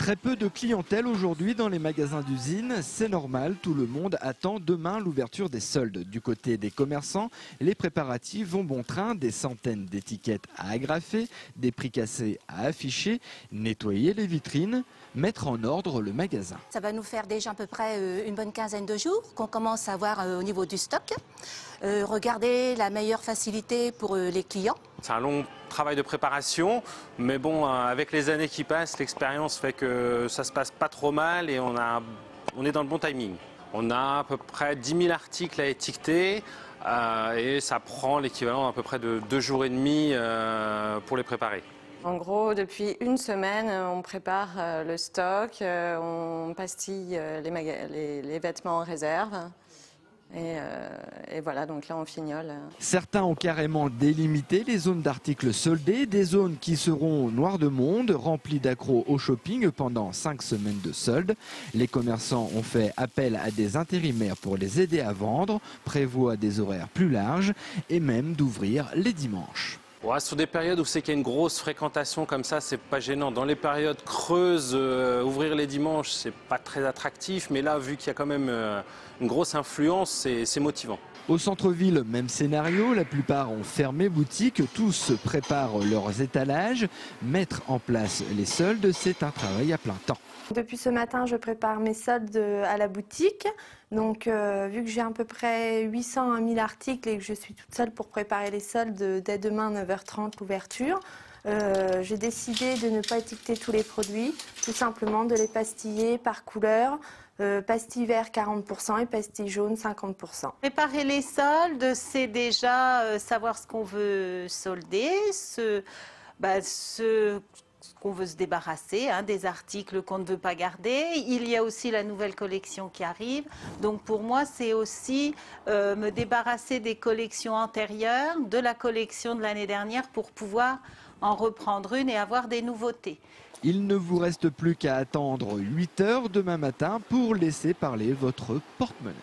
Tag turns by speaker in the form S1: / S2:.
S1: Très peu de clientèle aujourd'hui dans les magasins d'usine, c'est normal, tout le monde attend demain l'ouverture des soldes. Du côté des commerçants, les préparatifs vont bon train, des centaines d'étiquettes à agrafer, des prix cassés à afficher, nettoyer les vitrines, mettre en ordre le magasin.
S2: Ça va nous faire déjà à peu près une bonne quinzaine de jours qu'on commence à voir au niveau du stock. Regarder la meilleure facilité pour les clients.
S3: C'est un long travail de préparation, mais bon, avec les années qui passent, l'expérience fait que ça se passe pas trop mal et on est dans le bon timing. On a à peu près 10 000 articles à étiqueter et ça prend l'équivalent à peu près de 2 jours et demi pour les préparer.
S4: En gros, depuis une semaine, on prépare le stock, on pastille les vêtements en réserve. Et voilà, donc là on fignole.
S1: Certains ont carrément délimité les zones d'articles soldés, des zones qui seront noires de monde, remplies d'accros au shopping pendant 5 semaines de soldes. Les commerçants ont fait appel à des intérimaires pour les aider à vendre, prévoient des horaires plus larges et même d'ouvrir les dimanches.
S3: Ouais, sur des périodes où c'est qu'il y a une grosse fréquentation comme ça, c'est pas gênant. Dans les périodes creuses, ouvrir les dimanches, c'est pas très attractif, mais là, vu qu'il y a quand même une grosse influence, c'est motivant.
S1: Au centre-ville, même scénario, la plupart ont fermé boutique, tous préparent leurs étalages. Mettre en place les soldes, c'est un travail à plein temps.
S5: Depuis ce matin, je prépare mes soldes à la boutique. Donc, vu que j'ai à peu près 800 à 1000 articles et que je suis toute seule pour préparer les soldes dès demain 9h30 l'ouverture, j'ai décidé de ne pas étiqueter tous les produits, tout simplement de les pastiller par couleur. Pastille vert 40% et pastille jaune 50%.
S6: Préparer les soldes, c'est déjà savoir ce qu'on veut solder, ce qu'on veut se débarrasser, des articles qu'on ne veut pas garder. Il y a aussi la nouvelle collection qui arrive. Donc pour moi, c'est aussi me débarrasser des collections antérieures, de la collection de l'année dernière pour pouvoir en reprendre une et avoir des nouveautés.
S1: Il ne vous reste plus qu'à attendre 8 heures demain matin pour laisser parler votre porte-monnaie.